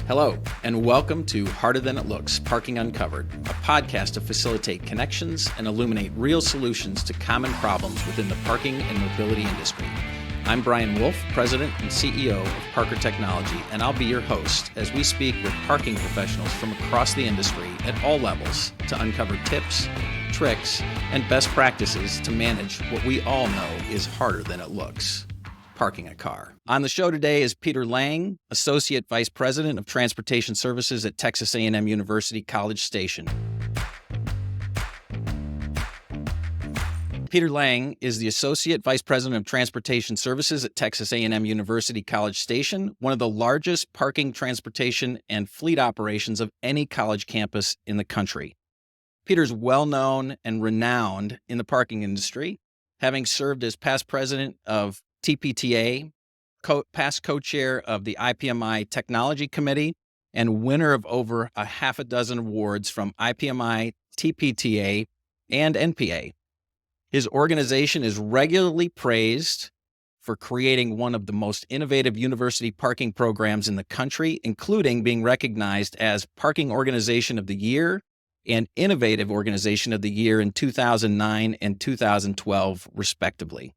Hello, and welcome to Harder Than It Looks, Parking Uncovered, a podcast to facilitate connections and illuminate real solutions to common problems within the parking and mobility industry. I'm Brian Wolf, President and CEO of Parker Technology, and I'll be your host as we speak with parking professionals from across the industry at all levels to uncover tips, tricks, and best practices to manage what we all know is harder than it looks. Parking a car. On the show today is Peter Lange, Associate Vice President of Transportation Services at Texas A&M University, College Station. Peter Lange is the Associate Vice President of Transportation Services at Texas A&M University, College Station, one of the largest parking, transportation, and fleet operations of any college campus in the country. Peter's well-known and renowned in the parking industry, having served as past president of TPTA, past co-chair of the IPMI Technology Committee, and winner of over a half a dozen awards from IPMI, TPTA, and NPA. His organization is regularly praised for creating one of the most innovative university parking programs in the country, including being recognized as Parking Organization of the Year and Innovative Organization of the Year in 2009 and 2012, respectively.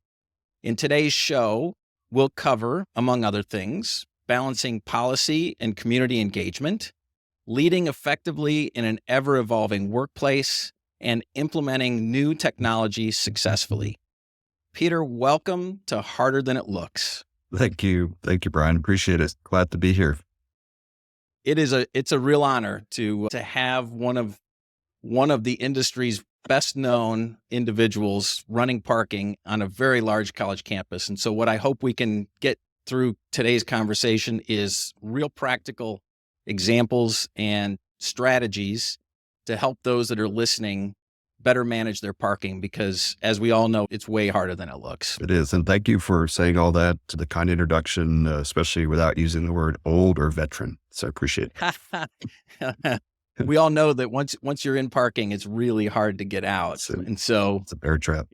In today's show, we'll cover, among other things, balancing policy and community engagement, leading effectively in an ever-evolving workplace, and implementing new technology successfully. Peter, welcome to Harder Than It Looks. Thank you. Thank you, Brian. Appreciate it. Glad to be here. It's a real honor to have one of the industry's best known individuals running parking on a very large college campus. And so what I hope we can get through today's conversation is real practical examples and strategies to help those that are listening better manage their parking, because as we all know, it's way harder than it looks. It is. And thank you for saying all that, the kind introduction, especially without using the word old or veteran. So I appreciate it. We all know that once you're in parking, it's really hard to get out. And so it's a bear trap.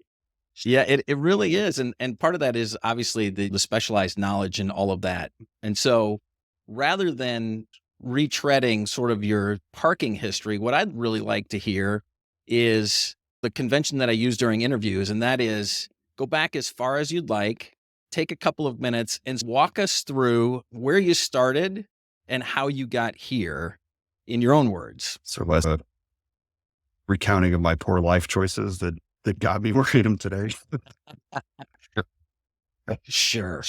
Yeah, it really is. And part of that is obviously the specialized knowledge and all of that. And so rather than retreading sort of your parking history, what I'd really like to hear is the convention that I use during interviews. And that is go back as far as you'd like, take a couple of minutes and walk us through where you started and how you got here in your own words. So as a recounting of my poor life choices that got me where I am today. Sure.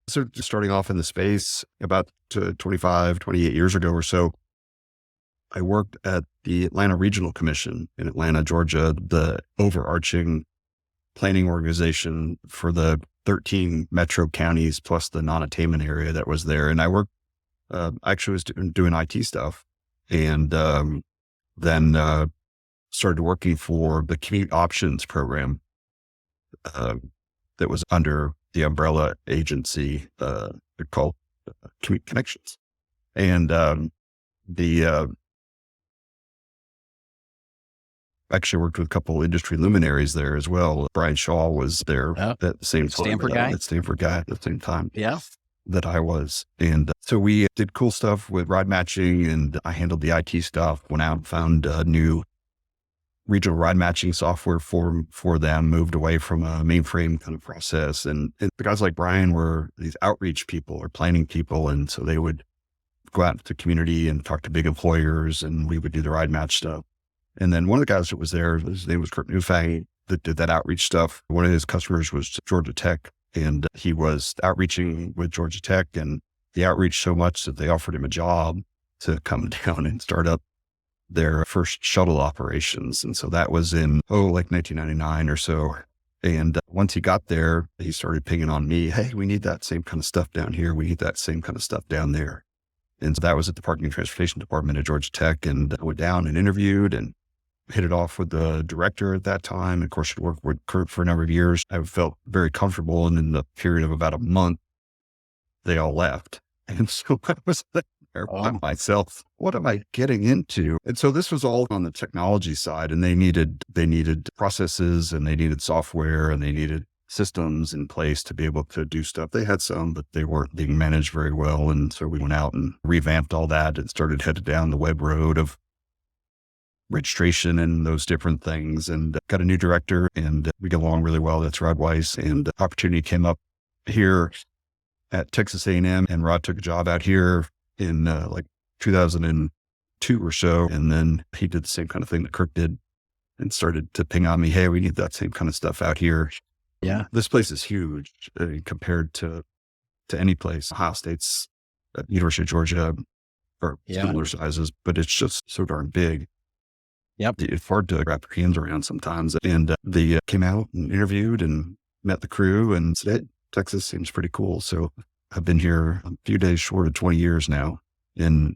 So starting off in the space about 28 years ago or so, I worked at the Atlanta Regional Commission in Atlanta, Georgia, the overarching planning organization for the 13 metro counties plus the non-attainment area that was there. And I worked actually was doing IT stuff, and then started working for the Commute Options program that was under the umbrella agency called Commute Connections. And actually worked with a couple industry luminaries there as well. Brian Shaw was there at the same time. Stanford guy at the same time. Yeah. That I was. And so we did cool stuff with ride matching, and I handled the IT stuff, went out and found a new regional ride matching software for them, moved away from a mainframe kind of process. And the guys like Brian were these outreach people or planning people. And so they would go out to the community and talk to big employers, and we would do the ride match stuff. And then one of the guys that was there, his name was Kurt Newfang, that did that outreach stuff. One of his customers was Georgia Tech. And he was outreaching with Georgia Tech, and he outreached so much that they offered him a job to come down and start up their first shuttle operations. And so that was in, like 1999 or so. And once he got there, he started pinging on me, hey, we need that same kind of stuff down here. We need that same kind of stuff down there. And so that was at the Parking and Transportation Department at Georgia Tech, and I went down and interviewed and hit it off with the director at that time. Of course, I'd worked with Kurt for a number of years. I felt very comfortable. And in the period of about a month, they all left. And so I was there by myself. What am I getting into? And so this was all on the technology side, and they needed processes, and they needed software, and they needed systems in place to be able to do stuff. They had some, but they weren't being managed very well. And so we went out and revamped all that and started headed down the web road of registration and those different things, and got a new director, and we get along really well. That's Rod Weiss. And opportunity came up here at Texas A&M, and Rod took a job out here in like 2002 or so. And then he did the same kind of thing that Kirk did and started to ping on me, hey, we need that same kind of stuff out here. Yeah. This place is huge compared to any place. Ohio State's University of Georgia are similar sizes, but it's just so darn big. Yep. It's hard to wrap your hands around sometimes. And they came out and interviewed and met the crew and said, hey, Texas seems pretty cool. So I've been here a few days short of 20 years now. And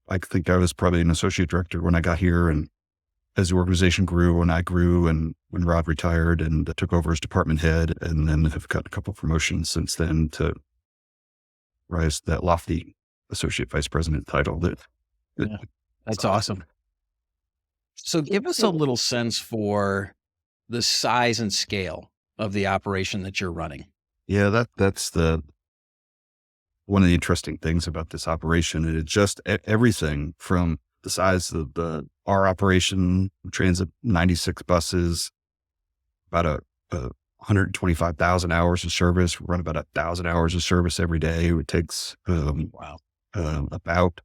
I think I was probably an associate director when I got here. And as the organization grew and I grew, and when Rod retired and took over as department head, and then have got a couple of promotions since then to rise to that lofty associate vice president title. That's awesome. So give us a little sense for the size and scale of the operation that you're running. Yeah, that's one of the interesting things about this operation. And it's just everything from the size of our operation, transit 96 buses, about 125,000 hours of service. We run about 1,000 hours of service every day. It takes about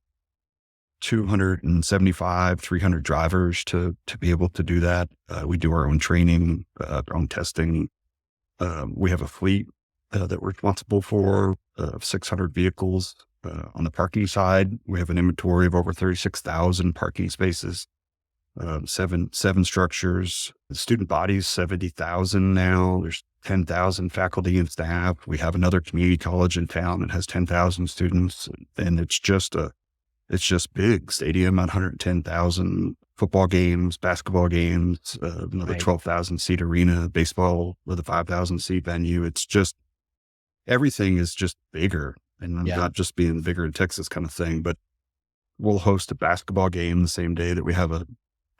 275, 300 drivers to be able to do that. We do our own training, our own testing. We have a fleet that we're responsible for 600 vehicles. On the parking side, we have an inventory of over 36,000 parking spaces, seven structures. The student bodies, 70,000 now. There's 10,000 faculty and staff. We have another community college in town that has 10,000 students, and it's just big. Stadium, 110,000, football games, basketball games, another 12,000 seat arena, baseball with a 5,000 seat venue. It's just, everything is just bigger, and not just being bigger in Texas kind of thing, but we'll host a basketball game the same day that we have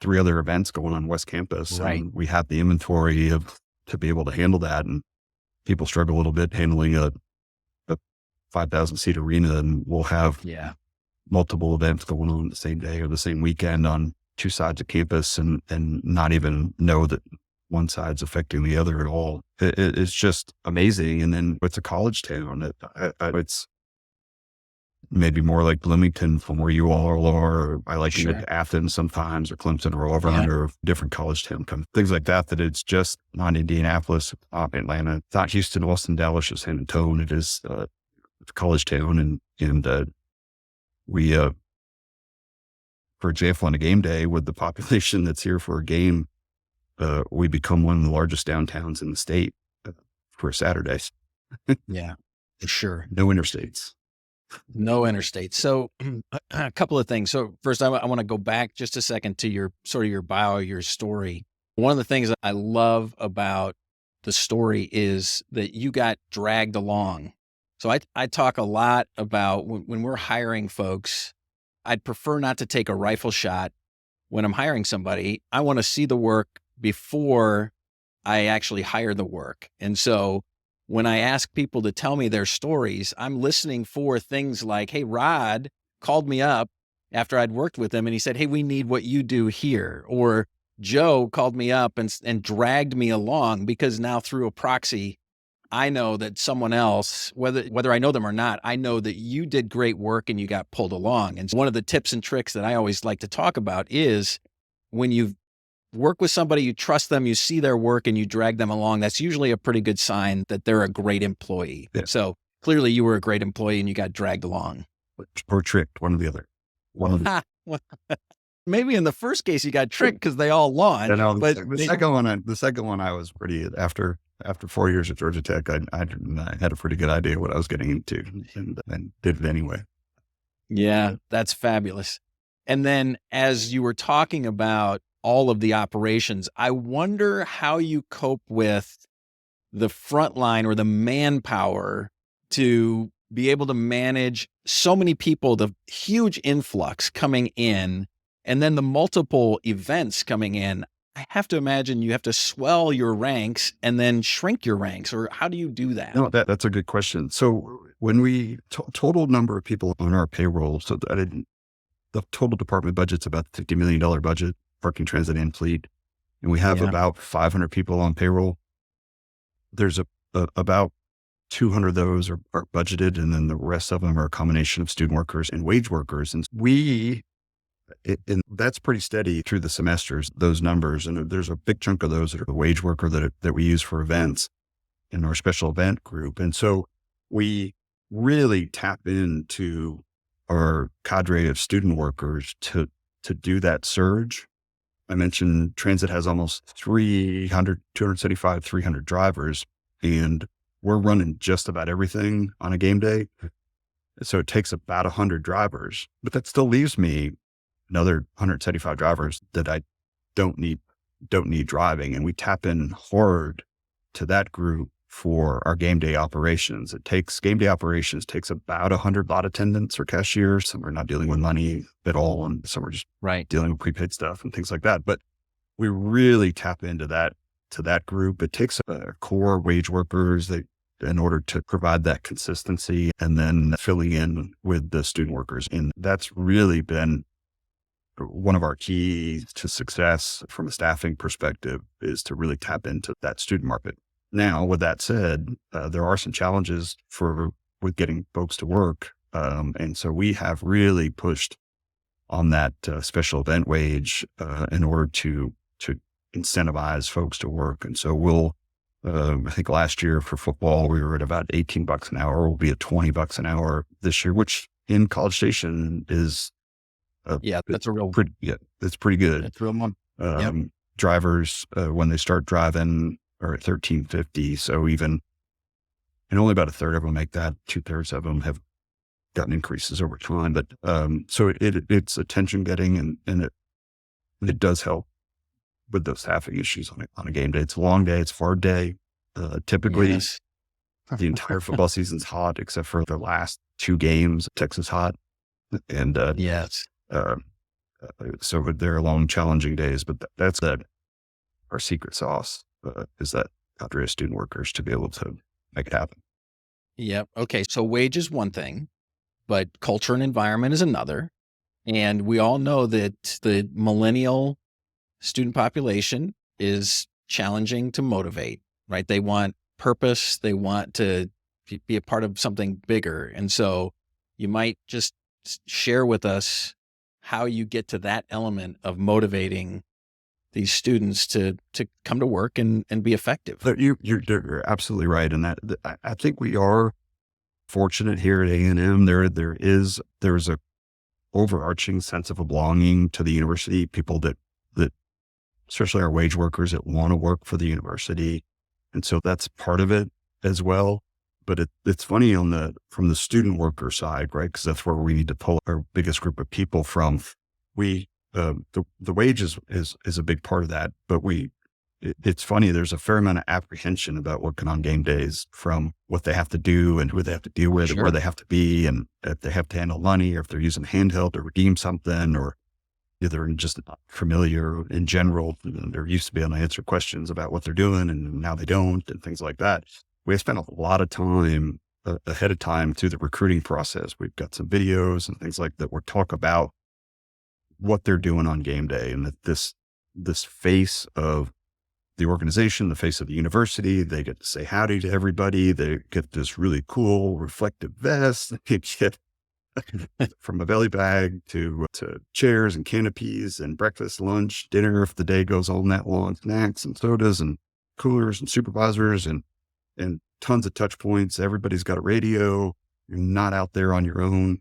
3 other events going on West Campus. Right. And we have the inventory to be able to handle that. And people struggle a little bit handling a 5,000 seat arena, and we'll have multiple events going on the same day or the same weekend on 2 sides of campus, and not even know that one side's affecting the other at all. It's just amazing. And then it's a college town. It's maybe more like Bloomington from where you all are. Or I like to get to Athens sometimes, or Clemson, or Auburn, or different college town, things like that. That it's just not Indianapolis, not Atlanta, it's not Houston, Austin, Dallas, or San Antonio. It is a college town, and we, for example, on a game day with the population that's here for a game, we become one of the largest downtowns in the state for Saturdays. Yeah, for sure. No interstates. No interstates. So a couple of things. So first, I want to go back just a second to your bio, your story. One of the things that I love about the story is that you got dragged along. So I talk a lot about when we're hiring folks, I'd prefer not to take a rifle shot when I'm hiring somebody. I want to see the work before I actually hire the work. And so when I ask people to tell me their stories, I'm listening for things like, hey, Rod called me up after I'd worked with him and he said, hey, we need what you do here. Or Joe called me up and dragged me along, because now through a proxy, I know that someone else, whether I know them or not, I know that you did great work and you got pulled along. And so one of the tips and tricks that I always like to talk about is when you work with somebody, you trust them, you see their work, and you drag them along, that's usually a pretty good sign that they're a great employee. Yeah. So clearly you were a great employee and you got dragged along. Or tricked, one or the other. Maybe in the first case you got tricked because they all launched. But the second one I was pretty, after 4 years at Georgia Tech, I had a pretty good idea what I was getting into, and did it anyway. Yeah, that's fabulous. And then as you were talking about all of the operations, I wonder how you cope with the front line or the manpower to be able to manage so many people, the huge influx coming in, and then the multiple events coming in. I have to imagine you have to swell your ranks and then shrink your ranks, or how do you do that? No, that's a good question. So when we total number of people on our payroll, so the total department budget's about $50 million budget, parking, transit, and fleet. And we have Yeah. about 500 people on payroll. There's about 200 of those are budgeted. And then the rest of them are a combination of student workers and wage workers. And and that's pretty steady through the semesters, those numbers. And there's a big chunk of those that are the wage worker that we use for events in our special event group. And so we really tap into our cadre of student workers to do that surge. I mentioned transit has almost 275, 300 drivers, and we're running just about everything on a game day. So it takes about 100 drivers, but that still leaves me another 175 drivers that I don't need driving. And we tap in hard to that group for our game day operations. Game day operations takes about 100 lot attendants or cashiers. Some are not dealing with money at all, and some are just Right. dealing with prepaid stuff and things like that. But we really tap into that group. It takes core wage workers in order to provide that consistency, and then filling in with the student workers. And that's really been one of our keys to success from a staffing perspective, is to really tap into that student market. Now, with that said, there are some challenges with getting folks to work. And so we have really pushed on that special event wage in order to incentivize folks to work. And so I think last year for football, we were at about $18 an hour. We'll be at $20 an hour this year, which in College Station is Yeah, that's a real, it's pretty good. that's real money. Yep. Drivers, when they start driving, are at $13.50. So and only about a third of them make that. 2/3 of them have gotten increases over time. But so it's attention getting, and it does help with those staffing issues on a game day. It's a long day. It's a hard day. Typically, Yes. the entire football season's hot except for the last 2 games. Texas hot, and Yes. so they're long, challenging days. But that's our secret sauce is that cadre of student workers to be able to make it happen. Yep. Okay. So wage is one thing, but culture and environment is another. And we all know that the millennial student population is challenging to motivate, right? They want purpose. They want to be a part of something bigger. And so you might just share with us how you get to that element of motivating these students to come to work and be effective. But you're absolutely right. And I think we are fortunate here at A&M. There's a overarching sense of a belonging to the university, people that especially our wage workers that want to work for the university. And so that's part of it as well. But it's funny from the student worker side, right? Because that's where we need to pull our biggest group of people from. The wage is a big part of that, but it's funny. There's a fair amount of apprehension about working on game days, from what they have to do and who they have to deal with, and where they have to be, and if they have to handle money, or if they're using handheld to redeem something, or if they're just not familiar in general. They're used to being able to answer questions about what they're doing, and now they don't, and things like that. We spent a lot of time ahead of time through the recruiting process. We've got some videos and things like that where talk about what they're doing on game day, and that this face of the organization, the face of the university, they get to say howdy to everybody. They get this really cool reflective vest. They get from a belly bag to chairs and canopies and breakfast, lunch, dinner, if the day goes all that long, snacks and sodas and coolers and supervisors and tons of touch points. Everybody's got a radio. You're not out there on your own.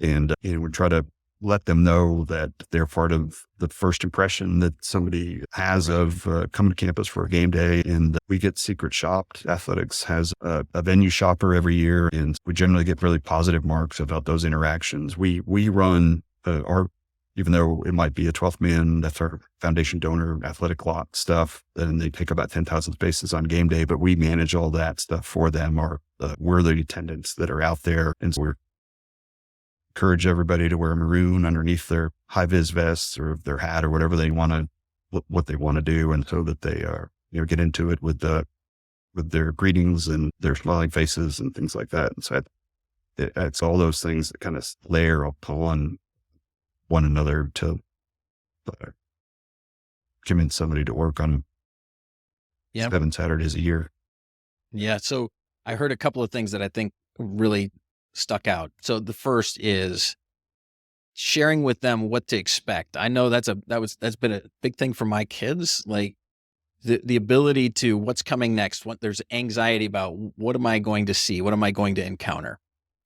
And we try to let them know that they're part of the first impression that somebody has of coming to campus for a game day. And we get secret shopped. Athletics has a venue shopper every year, and we generally get really positive marks about those interactions. We run even though it might be a 12th man, that's our foundation donor athletic lot stuff, and they take about 10,000 spaces on game day, but we manage all that stuff for them. We're the attendants that are out there. And so we're encourage everybody to wear maroon underneath their high vis vests or their hat or whatever they want to what they want to do, and so that they are, get into it with their greetings and their smiling faces and things like that. And so it's all those things that kind of layer upon one another to convince somebody to work on Yeah. 7 Saturdays a year. Yeah. So I heard a couple of things that I think really stuck out. So the first is sharing with them what to expect. I know that's been a big thing for my kids. Like the ability to what's coming next. What there's anxiety about what am I going to see? What am I going to encounter?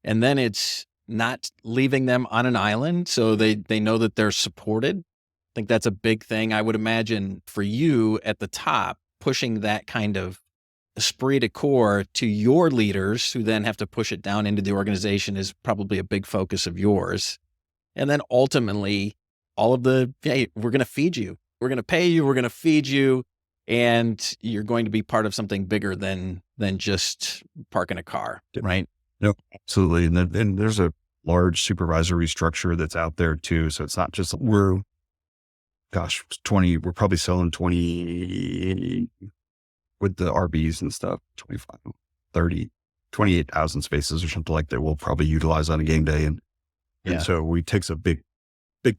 And then it's not leaving them on an island. So they know that they're supported. I think that's a big thing. I would imagine for you at the top, pushing that kind of esprit de corps to your leaders who then have to push it down into the organization is probably a big focus of yours. And then ultimately all of hey, we're going to feed you. We're going to pay you. We're going to feed you. And you're going to be part of something bigger than just parking a car, right? No, absolutely. And then there's a large supervisory structure that's out there too. So it's not just we're probably selling 20 with the RBs and stuff, 25, 30, 28,000 spaces or something like that we'll probably utilize on a game day. And so we takes a big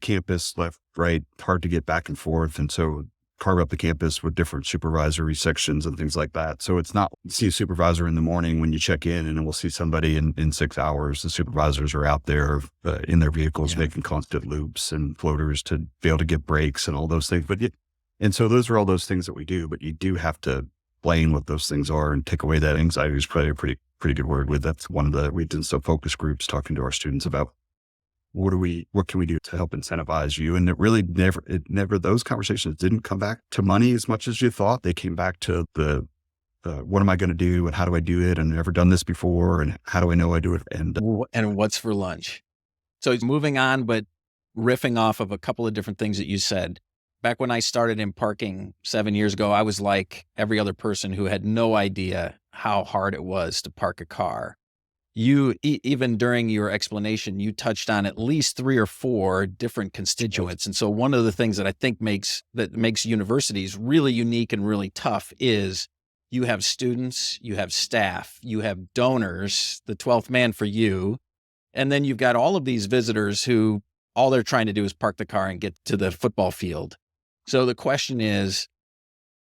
campus left, right, hard to get back and forth. And so carve up the campus with different supervisory sections and things like that. So it's not, you see a supervisor in the morning when you check in, and then we'll see somebody in 6 hours. The supervisors are out there in their vehicles making constant loops and floaters to be able to get breaks and all those things. And so those are all those things that we do, but you do have to explain what those things are and take away that anxiety is probably a pretty good word with. That's one of we did some focus groups talking to our students about what can we do to help incentivize you? And it really never, those conversations didn't come back to money as much as you thought. They came back to what am I going to do and how do I do it? And I've never done this before. And how do I know I do it? And what's for lunch? So moving on, but riffing off of a couple of different things that you said. Back when I started in parking 7 years ago, I was like every other person who had no idea how hard it was to park a car. You, even during your explanation, you touched on at least 3 or 4 different constituents. And so one of the things that I think makes universities really unique and really tough is you have students, you have staff, you have donors, the 12th man for you. And then you've got all of these visitors who all they're trying to do is park the car and get to the football field. So the question is,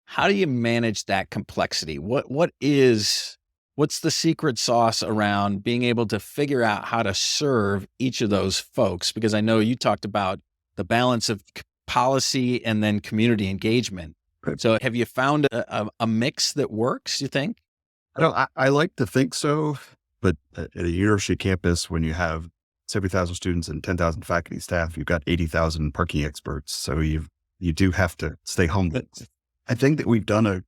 how do you manage that complexity? What's the secret sauce around being able to figure out how to serve each of those folks? Because I know you talked about the balance of policy and then community engagement. Right. So have you found a mix that works, you think? I like to think so, but at a university campus, when you have 70,000 students and 10,000 faculty staff, you've got 80,000 parking experts. So you do have to stay humble. I think that we've done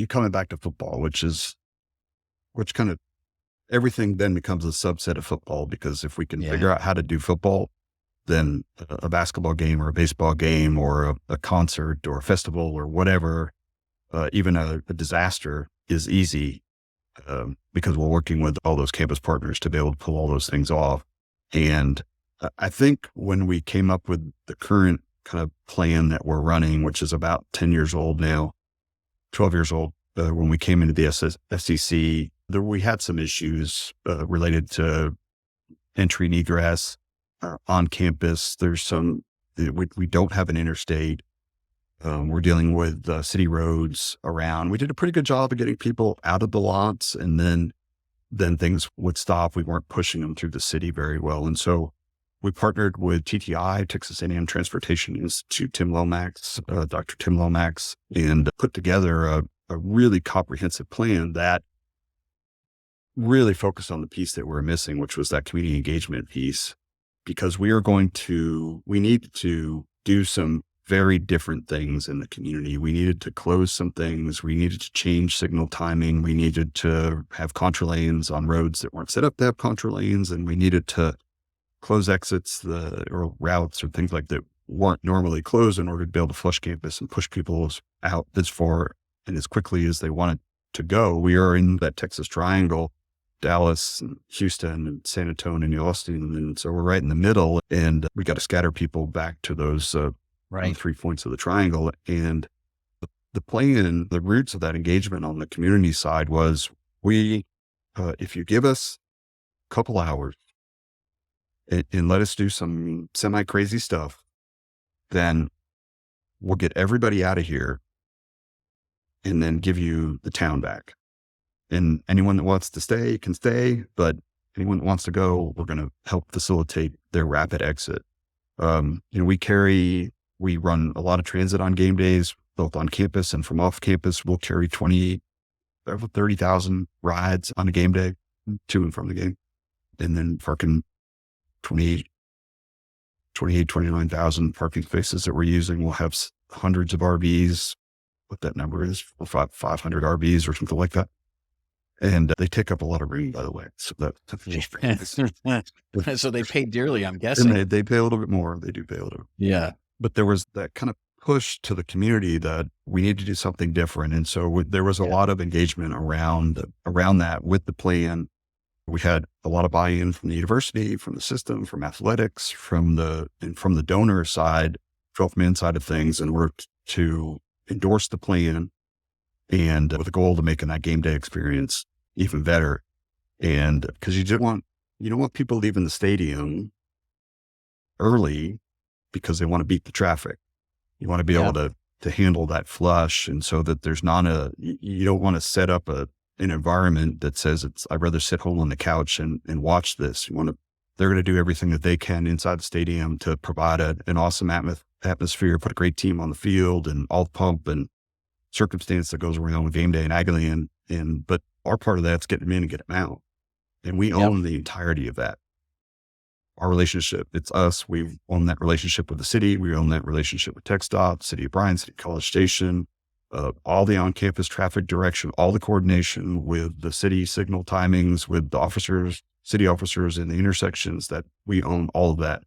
coming back to football, which kind of everything then becomes a subset of football, because if we can figure out how to do football, then a basketball game or a baseball game or a concert or a festival or whatever, even a disaster is easy, because we're working with all those campus partners to be able to pull all those things off. And I think when we came up with the current kind of plan that we're running, which is about 10 years old now, 12 years old, when we came into the FCC, we had some issues related to entry and egress on campus. We don't have an interstate. We're dealing with city roads around. We did a pretty good job of getting people out of the lots, and then things would stop. We weren't pushing them through the city very well. And so we partnered with TTI, Texas A&M Transportation Institute, Dr. Tim Lomax, and put together a really comprehensive plan that really focused on the piece that we're missing, which was that community engagement piece, because we needed to do some very different things in the community. We needed to close some things. We needed to change signal timing. We needed to have contra lanes on roads that weren't set up to have contra lanes. And we needed to close exits or routes or things like that weren't normally closed in order to be able to flush campus and push people out as far and as quickly as they wanted to go. We are in that Texas triangle, Dallas and Houston and San Antonio and Austin. And so we're right in the middle, and we got to scatter people back to those on the Right. 3 points of the triangle. And the plan, the roots of that engagement on the community side was if you give us a couple hours and let us do some semi crazy stuff, then we'll get everybody out of here and then give you the town back. And anyone that wants to stay can stay, but anyone that wants to go, we're going to help facilitate their rapid exit. We run a lot of transit on game days, both on campus and from off campus. We'll carry over 30,000 rides on a game day to and from the game. And then parking 29,000 parking spaces that we're using. We'll have hundreds of RVs. What that number is, 500 RVs or something like that. And they take up a lot of room, by the way. So So they pay dearly, I'm and guessing. they pay a little bit more. They do pay a little bit. Yeah. But there was that kind of push to the community that we need to do something different. And so there was a lot of engagement around that with the plan. We had a lot of buy-in from the university, from the system, from athletics, from the donor side, 12-man side of things, and worked to endorse the plan and with a goal to making that game day experience even better. And because you don't want people leaving the stadium early because they want to beat the traffic. You want to be able to handle that flush. And so that there's you don't want to set up an environment that says I'd rather sit home on the couch and watch this. They're going to do everything that they can inside the stadium to provide an awesome atmosphere, put a great team on the field and all the pump and circumstance that goes around with game day and agony. But our part of that's getting them in and getting them out. And we own the entirety of that. Our relationship, it's us. We own that relationship with the city. We own that relationship with TxDOT, City of Bryan, City College Station, all the on-campus traffic direction, all the coordination with the city signal timings, with the city officers in the intersections, that we own all of that.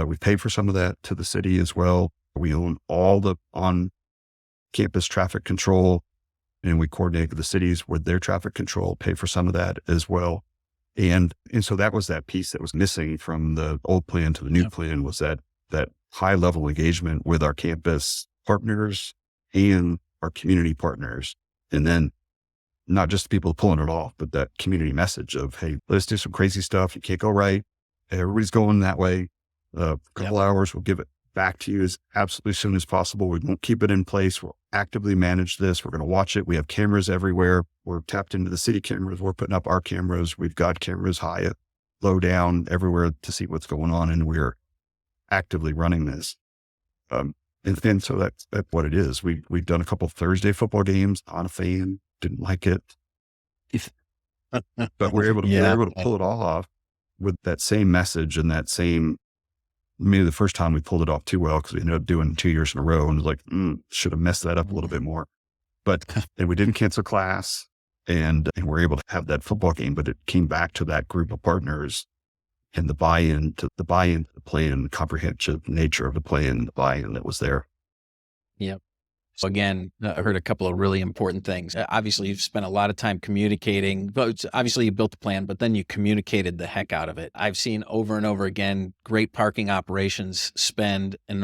We pay for some of that to the city as well. We own all the on-campus traffic control, and we coordinate with the cities with their traffic control, pay for some of that as well. And so that was that piece that was missing from the old plan to the new plan, was that high level engagement with our campus partners and our community partners. And then not just the people pulling it off, but that community message of, hey, let's do some crazy stuff. You can't go right. Everybody's going that way. A couple hours, we'll give it back to you as absolutely soon as possible. We won't keep it in place. We'll actively manage this. We're going to watch it. We have cameras everywhere. We're tapped into the city cameras. We're putting up our cameras. We've got cameras high, low, down, everywhere to see what's going on. And we're actively running this. And so that's what it is. We've done a couple of Thursday football games. Not a fan, didn't like it, but we're able to pull it all off with that same message and that same. Maybe the first time we pulled it off too well because we ended up doing 2 years in a row and was like, should have messed that up a little bit more. But and we didn't cancel class and we're able to have that football game. But it came back to that group of partners and the buy-in to the plan, the comprehensive nature of the plan, the buy-in that was there. Yep. So again, I heard a couple of really important things. Obviously, you've spent a lot of time communicating, but obviously you built the plan, but then you communicated the heck out of it. I've seen over and over again, great parking operations spend an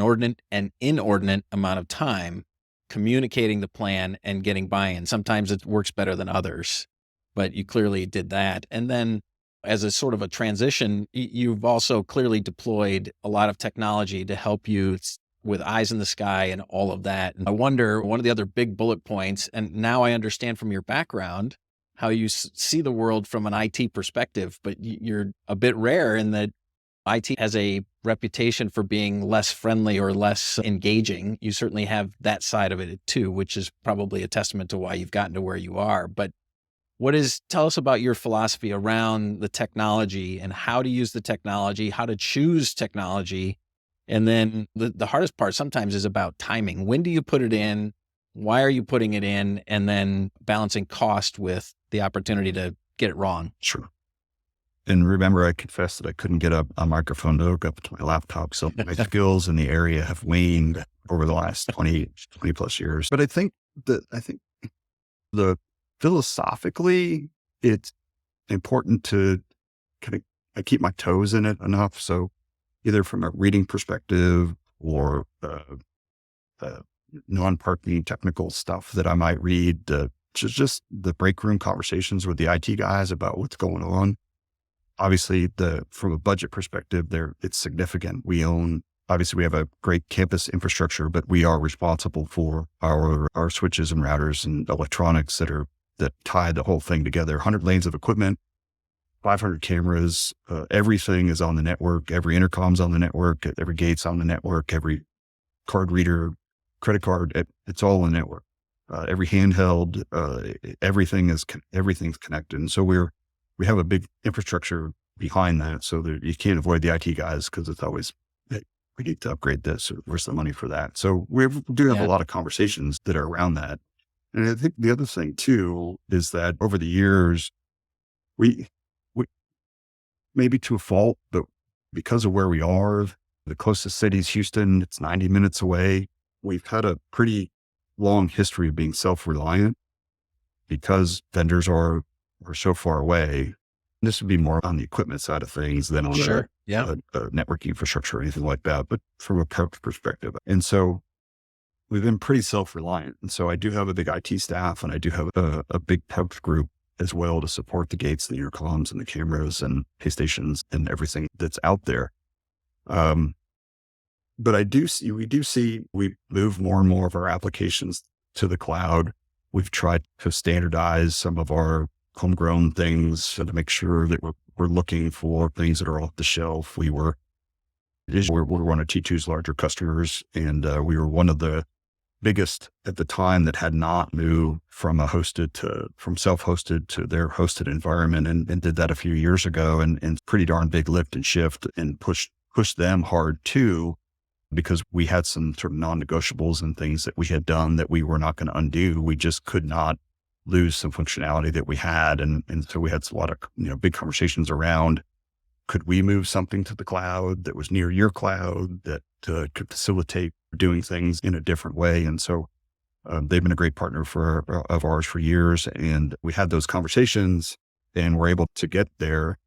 inordinate amount of time communicating the plan and getting buy-in. Sometimes it works better than others, but you clearly did that. And then as a sort of a transition, you've also clearly deployed a lot of technology to help you with eyes in the sky and all of that. And I wonder, one of the other big bullet points, and now I understand from your background how you see the world from an IT perspective, but you're a bit rare in that IT has a reputation for being less friendly or less engaging. You certainly have that side of it too, which is probably a testament to why you've gotten to where you are. But tell us about your philosophy around the technology and how to use the technology, how to choose technology. And then the hardest part sometimes is about timing. When do you put it in? Why are you putting it in? And then balancing cost with the opportunity to get it wrong. Sure. And remember, I confessed that I couldn't get a microphone to hook up to my laptop. So my skills in the area have waned over the last 20 plus years. But I think the philosophically, it's important to I keep my toes in it enough. So either from a reading perspective, or non-parking technical stuff that I might read, just the break room conversations with the IT guys about what's going on. Obviously, from a budget perspective, it's significant. Obviously, we have a great campus infrastructure, but we are responsible for our switches and routers and electronics that tie the whole thing together. 100 lanes of equipment, 500 cameras, everything is on the network. Every intercom's on the network. Every gate's on the network. Every card reader, credit card, it's all on the network. Every handheld, everything's connected. And so we have a big infrastructure behind that, so that you can't avoid the IT guys because it's always, hey, we need to upgrade this, or where's the money for that? So we do have a lot of conversations that are around that. And I think the other thing too is that over the years, we maybe to a fault, but because of where we are, the closest city is Houston. It's 90 minutes away. We've had a pretty long history of being self-reliant because vendors are so far away. This would be more on the equipment side of things than on a networking infrastructure or anything like that, but from a perspective. And so we've been pretty self-reliant. And so I do have a big IT staff, and I do have a big PEP group as well to support the gates, the intercoms, and the cameras and pay stations and everything that's out there. But we move more and more of our applications to the cloud. We've tried to standardize some of our homegrown things to make sure that we're looking for things that are off the shelf. We're one of T2's larger customers, and we were one of the biggest at the time that had not moved from self-hosted to their hosted environment, and did that a few years ago, and pretty darn big lift and shift, and pushed them hard too, because we had some sort of non-negotiables and things that we had done that we were not going to undo. We just could not lose some functionality that we had. And so we had a lot of, big conversations around, could we move something to the cloud that was near your cloud that could facilitate doing things in a different way? And so they've been a great partner of ours for years. And we had those conversations, and we're able to get there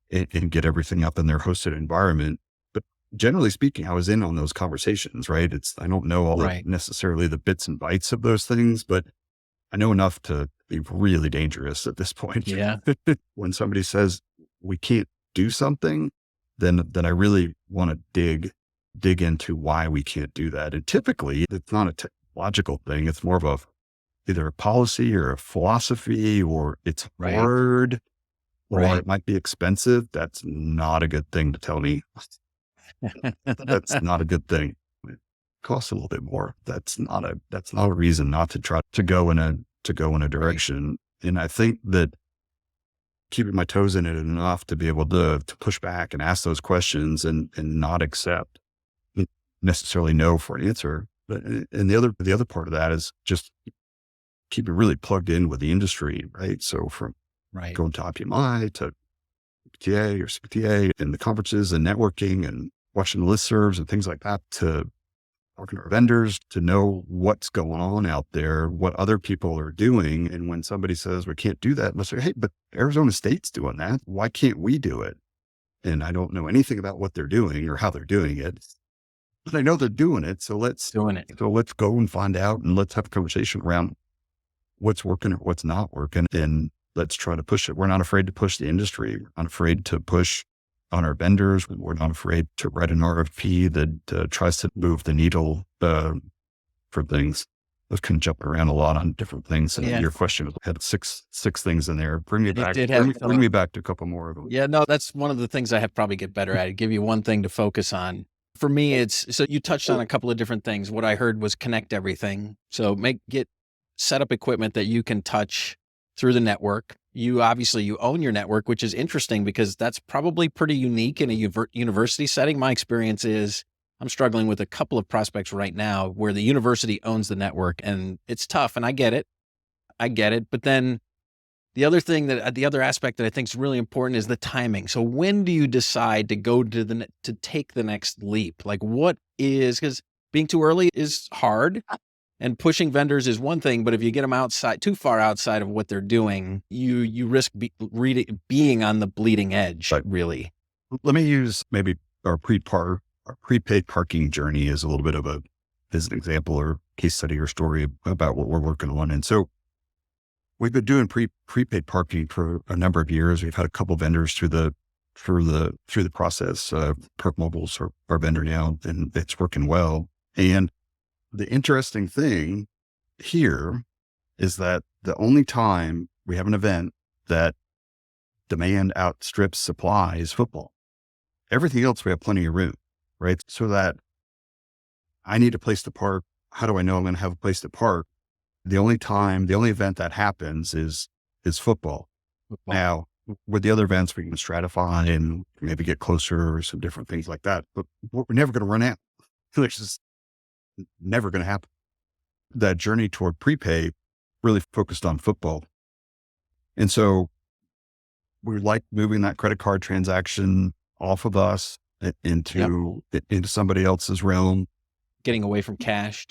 and get everything up in their hosted environment. But generally speaking, I was in on those conversations, right? I don't know all necessarily the bits and bytes of those things, but I know enough to be really dangerous at this point. Yeah. When somebody says we can't do something, then I really want to dig into why we can't do that. And typically it's not a technological thing. It's more of either a policy or a philosophy, or it's hard, or it might be expensive. That's not a good thing to tell me. That's not a good thing. It costs a little bit more. That's not a reason not to try to go in a direction. And I think that keeping my toes in it enough to be able to push back and ask those questions and not accept necessarily no for an answer. But, and the other part of that is just keeping really plugged in with the industry, right? So from going to IPMI to PTA or CPTA and the conferences and networking and watching the listservs and things like that, to talking to our vendors to know what's going on out there, what other people are doing. And when somebody says we can't do that, let's say, hey, but Arizona State's doing that. Why can't we do it? And I don't know anything about what they're doing or how they're doing it, but I know they're doing it. So let's go and find out, and let's have a conversation around what's working or what's not working. And let's try to push it. We're not afraid to push the industry. We're not afraid to push on our vendors. We're not afraid to write an RFP that tries to move the needle for things. I can jump around a lot on different things. And your question had six things in there. Bring me back. Bring me back to a couple more of them. Yeah, no, that's one of the things I have to probably get better at. Give you one thing to focus on. For me, so you touched on a couple of different things. What I heard was connect everything. So set up equipment that you can touch through the network. You own your network, which is interesting because that's probably pretty unique in a university setting. My experience is I'm struggling with a couple of prospects right now where the university owns the network, and it's tough. And I get it. But then the other aspect that I think is really important is the timing. So when do you decide to go to take the next leap? Like because being too early is hard. And pushing vendors is one thing, but if you get them too far outside of what they're doing, you risk being on the bleeding edge, really. Let me use maybe our pre-par our prepaid parking journey is a little bit of as an example or case study or story about what we're working on. And so we've been doing prepaid parking for a number of years. We've had a couple vendors through the process. Perk Mobile's our vendor now, and it's working well. And the interesting thing here is that the only time we have an event that demand outstrips supply is football. Everything else, we have plenty of room, right? So that I need a place to park. How do I know I'm going to have a place to park? The only event that happens is football. Now, with the other events, we can stratify and maybe get closer or some different things like that. But we're never going to run out. It's just never going to happen. That journey toward prepay really focused on football. And so we like moving that credit card transaction off of us into somebody else's realm. Getting away from cash.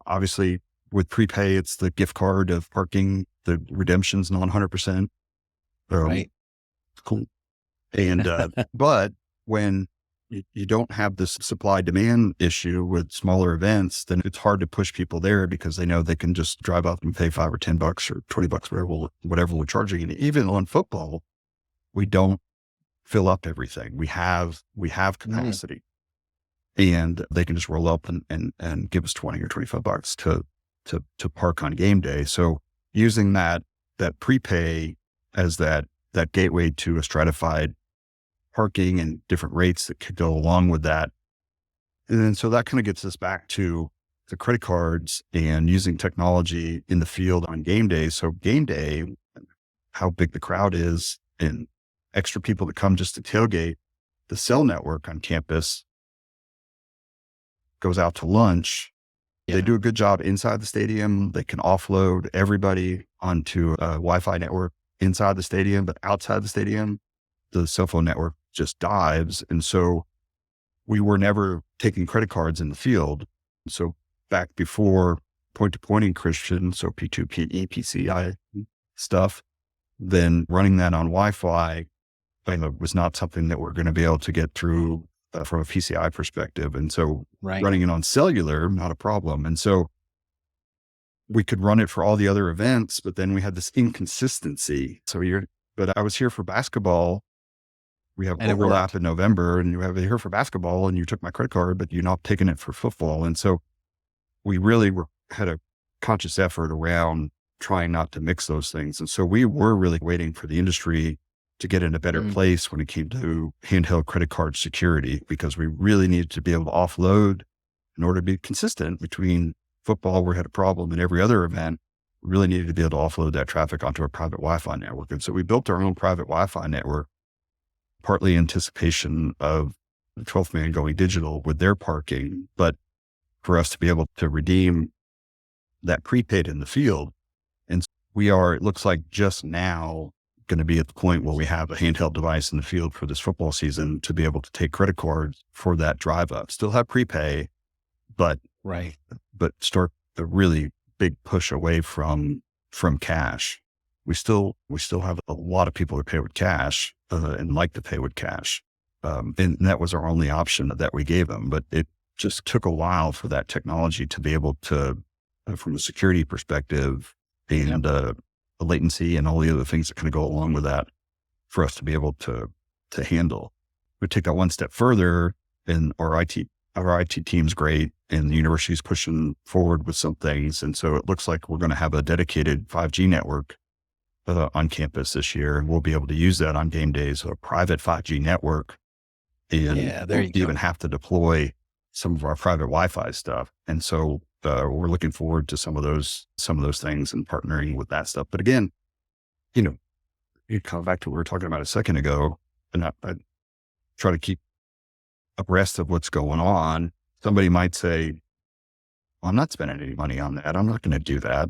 Obviously with prepay, it's the gift card of parking. The redemption's not 100%. Right. Cool. And, but when you don't have this supply demand issue with smaller events, then it's hard to push people there because they know they can just drive up and pay $5 or $10 or $20, whatever we're charging. And even on football, we don't fill up everything. We have capacity. And they can just roll up and give us $20 or $25 to park on game day. So using that prepay as that gateway to a stratified parking and different rates that could go along with that. And then so that kind of gets us back to the credit cards and using technology in the field on game day. So game day, how big the crowd is and extra people that come just to tailgate, the cell network on campus goes out to lunch. Yeah. They do a good job inside the stadium. They can offload everybody onto a Wi-Fi network inside the stadium, but outside the stadium, the cell phone network just dives. And so we were never taking credit cards in the field. So back before point-to-point encryption, so P2P, PCI stuff, then running that on Wi-Fi was not something that we're going to be able to get through from a PCI perspective. And so running it on cellular, not a problem. And so we could run it for all the other events, but then we had this inconsistency. But I was here for basketball. We have overlap in November, and you have here for basketball and you took my credit card, but you're not taking it for football. And so we really had a conscious effort around trying not to mix those things. And so we were really waiting for the industry to get in a better place when it came to handheld credit card security, because we really needed to be able to offload in order to be consistent between football, where we had a problem, and every other event. We really needed to be able to offload that traffic onto a private Wi-Fi network. And so we built our own private Wi-Fi network, partly in anticipation of the 12th man going digital with their parking, but for us to be able to redeem that prepaid in the field. And we are, it looks like just now, going to be at the point where we have a handheld device in the field for this football season to be able to take credit cards for that drive up. Still have prepay, but start a really big push away from cash. We still have a lot of people that pay with cash and like to pay with cash. And that was our only option that we gave them, but it just took a while for that technology to be able to, from a security perspective and the latency and all the other things that kind of go along with that, for us to be able to handle. We take that one step further, and our IT team's great, and the university's pushing forward with some things. And so it looks like we're going to have a dedicated 5G network on campus this year, and we'll be able to use that on game days, a private 5G network. And there you even have to deploy some of our private Wi-Fi stuff. And so we're looking forward to some of those things and partnering with that stuff. But again, you come back to what we were talking about a second ago, and I try to keep abreast of what's going on. Somebody might say, well, I'm not spending any money on that. I'm not going to do that.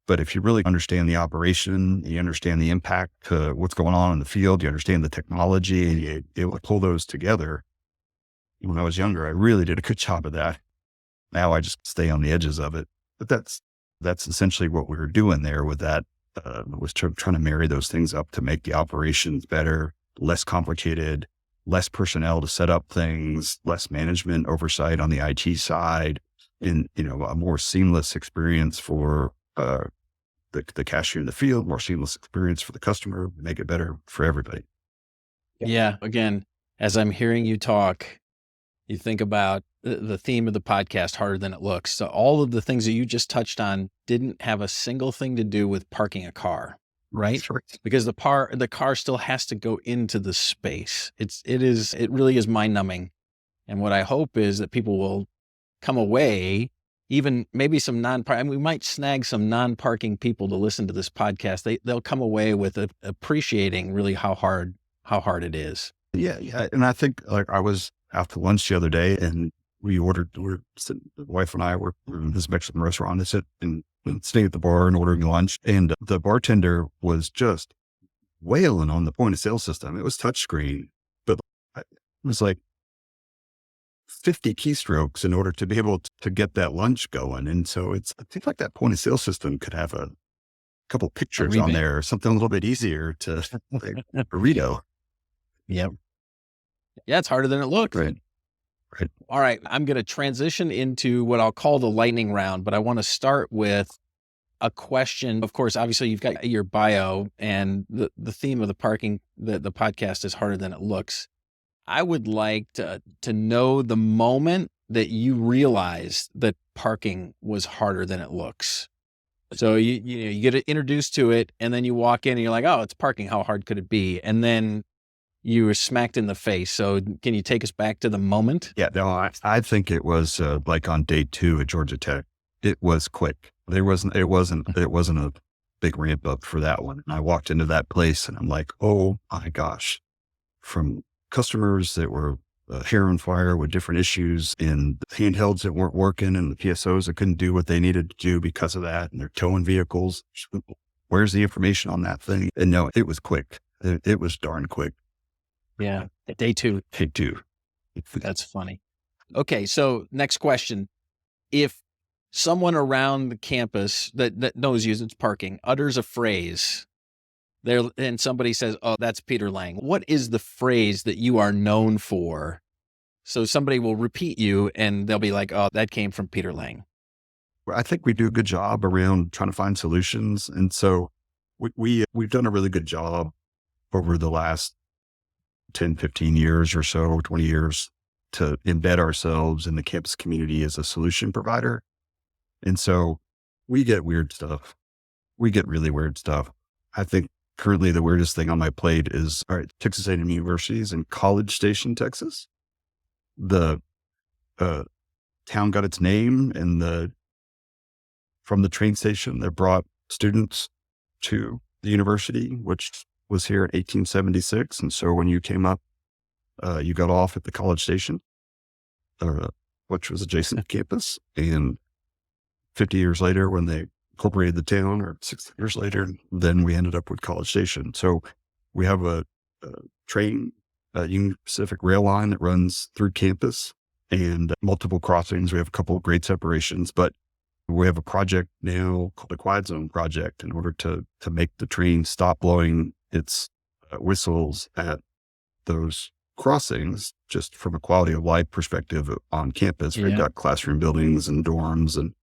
But if you really understand the operation, you understand the impact to what's going on in the field, you understand the technology, and you able to pull those together. When I was younger, I really did a good job of that. Now I just stay on the edges of it. But that's essentially what we were doing there with that, was trying to marry those things up to make the operations better, less complicated, less personnel to set up things, less management oversight on the IT side, and, a more seamless experience for the cashier in the field, more seamless experience for the customer, make it better for everybody. Yeah. Again, as I'm hearing you talk, you think about the theme of the podcast, harder than it looks. So all of the things that you just touched on didn't have a single thing to do with parking a car, right? Sure. Because the car still has to go into the space. It really is mind numbing. And what I hope is that people will come away, even maybe some we might snag some non-parking people to listen to this podcast. They'll come away with appreciating really how hard it is. Yeah. Yeah. And I think like I was out to lunch the other day and the wife and I were in this Mexican restaurant and staying at the bar and ordering lunch. And the bartender was just wailing on the point of sale system. It was touchscreen, but it was like 50 keystrokes in order to be able to get that lunch going. And so I think like that point of sale system could have a couple pictures on there or something a little bit easier to like, burrito. Yep. Yeah, it's harder than it looks. Right. All right. I'm going to transition into what I'll call the lightning round, but I want to start with a question. Of course, obviously you've got your bio and the theme of the podcast is harder than it looks. I would like to know the moment that you realized that parking was harder than it looks. So you get introduced to it and then you walk in and you're like, oh, it's parking. How hard could it be? And then you were smacked in the face. So can you take us back to the moment? Yeah, no, I think it was like on day 2 at Georgia Tech. It was quick. It wasn't a big ramp up for that one. And I walked into that place and I'm like, oh my gosh, from customers that were hair on fire with different issues and the handhelds that weren't working and the PSOs that couldn't do what they needed to do because of that. And they're towing vehicles. Where's the information on that thing? And no, it was quick. It was darn quick. Yeah. Day 2. Day 2. That's funny. Okay. So next question. If someone around the campus that knows you, it's parking, utters a phrase there and somebody says, oh, that's Peter Lange. What is the phrase that you are known for? So somebody will repeat you and they'll be like, oh, that came from Peter Lange. I think we do a good job around trying to find solutions. And so we've done a really good job over the last 10, 15 years or so, 20 years to embed ourselves in the campus community as a solution provider. And so we get weird stuff. We get really weird stuff. I think currently the weirdest thing on my plate is, all right, Texas A&M University is in College Station, Texas. The town got its name from the train station that brought students to the university, which was here in 1876. And so when you came up, you got off at the College Station, which was adjacent to campus. And 50 years later, when they incorporated the town, or 60 years later, then we ended up with College Station. So we have a train, Union Pacific rail line that runs through campus and multiple crossings. We have a couple of grade separations, but we have a project now called the Quiet Zone Project in order to make the train stop blowing its whistles at those crossings, just from a quality of life perspective on campus. Yeah. We've got classroom buildings and dorms and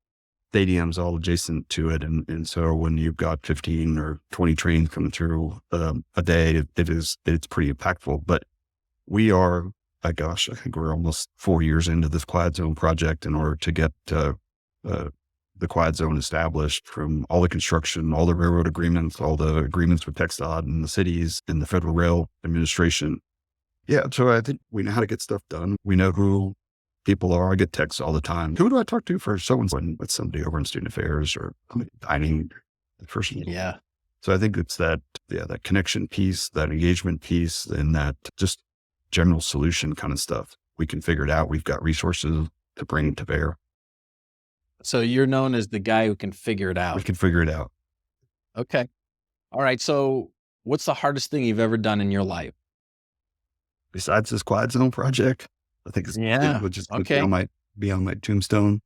stadiums all adjacent to it. And so when you've got 15 or 20 trains coming through a day, it's pretty impactful. But we are, I think we're almost 4 years into this Quiet Zone project in order to get the Quiet Zone established, from all the construction, all the railroad agreements, all the agreements with TxDOT and the cities and the Federal Rail Administration. Yeah, so I think we know how to get stuff done. We know who people are. I get texts all the time. Who do I talk to for so-and-so? With somebody over in student affairs or dining person. Yeah. So I think it's that connection piece, that engagement piece, and that just general solution kind of stuff. We can figure it out. We've got resources to bring to bear. So you're known as the guy who can figure it out. We can figure it out. Okay. All right. So what's the hardest thing you've ever done in your life? Besides this Quiet Zone project, I think it would just be on my tombstone.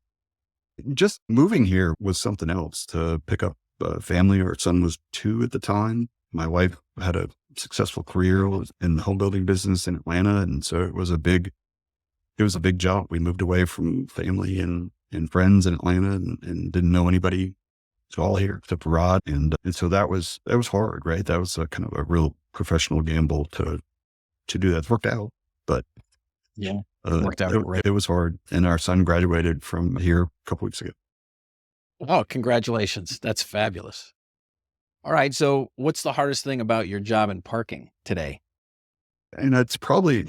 Just moving here was something else. To pick up a family. Our son was 2 at the time. My wife had a successful career was in the home building business in Atlanta. And so it was a big jump. We moved away from family and friends in Atlanta and didn't know anybody at all here except for Rod. And so that was hard, right? That was a kind of a real professional gamble to do that. It worked out, but Yeah. Worked out great. it was hard. And our son graduated from here a couple weeks ago. Oh, congratulations. That's fabulous. All right. So what's the hardest thing about your job in parking today? And it's probably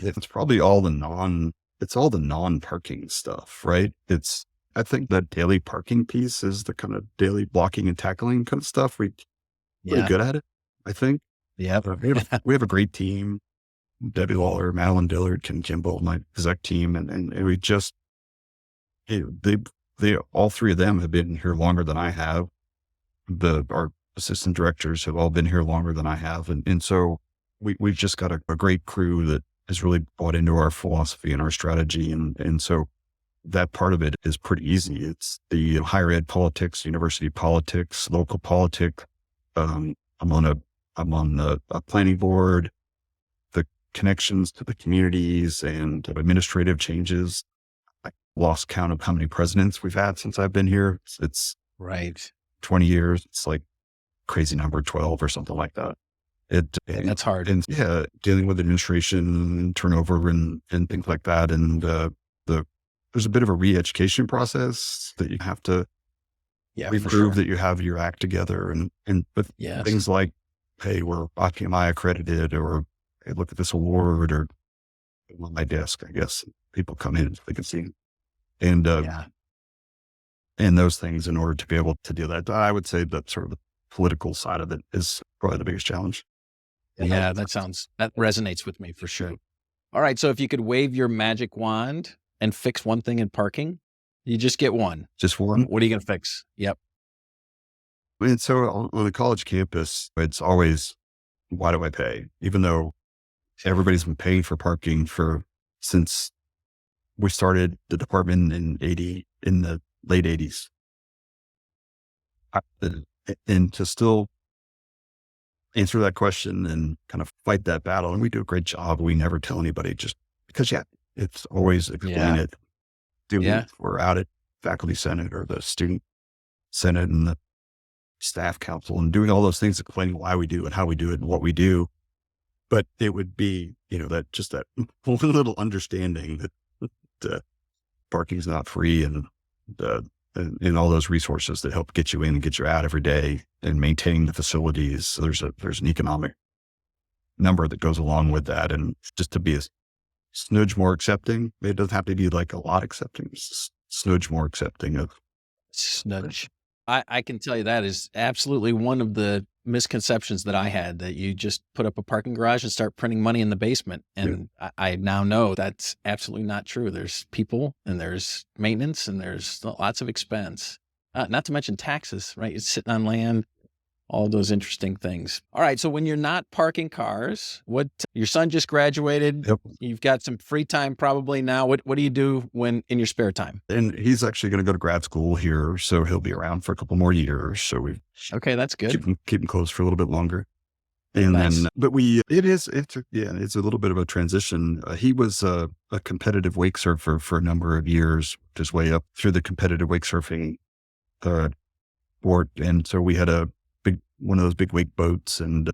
all the non-parking stuff, right? I think the daily parking piece is the kind of daily blocking and tackling kind of stuff. We're really Yeah. good at it, I think. Yeah. We have a great team. Debbie Lawler, Madeline Dillard, Ken Kimball, my exec team. And we just, they all three of them have been here longer than I have. Our assistant directors have all been here longer than I have. And so we've just got a great crew that has really bought into our philosophy and our strategy. And so that part of it is pretty easy. It's the higher ed politics, university politics, local politics. I'm on a planning board, the connections to the communities and administrative changes. I lost count of how many presidents we've had since I've been here. It's Right. 20 years. It's like crazy number 12 or something like that. That's hard. And yeah, dealing with administration and turnover and things like that. And there's a bit of a re-education process that you have to Yeah, for sure. prove that you have your act together. And with Yes. things like, hey, we're IPMI accredited, or hey, look at this award, or on my desk, I guess people come in, they can see. And, Yeah. and those things in order to be able to do that. I would say that sort of the political side of it is probably the biggest challenge. Yeah. That resonates with me for sure. All right. So if you could wave your magic wand and fix one thing in parking, you just get one. Just one. What are you going to fix? Yep. And so on a college campus, it's always, why do I pay? Even though everybody's been paying for parking since we started the department in the late 80s. And to still answer that question and kind of fight that battle. And we do a great job. We never tell anybody, just because, it's always explain it. We're out at faculty senate or the student senate and the staff council and doing all those things, explaining why we do and how we do it and what we do. But it would be, that just that little understanding that parking is not free and all those resources that help get you in and get you out every day and maintaining the facilities. So there's an economic number that goes along with that. And just to be a smidge more accepting, it doesn't have to be like a lot accepting, it's a smidge more accepting of. Snudge. I can tell you that is absolutely one of the misconceptions that I had, that you just put up a parking garage and start printing money in the basement. And I now know that's absolutely not true. There's people and there's maintenance and there's lots of expense, not to mention taxes, right? It's sitting on land, all those interesting things. All right. So when you're not parking cars, your son just graduated, Yep. You've got some free time probably now. What do you do when in your spare time? And he's actually going to go to grad school here, so he'll be around for a couple more years. So Okay, that's good. keep him close for a little bit longer. And Nice. then, but it's a little bit of a transition. He was a competitive wake surfer for a number of years, just way up through the competitive wake surfing sport. And so we had one of those big wake boats and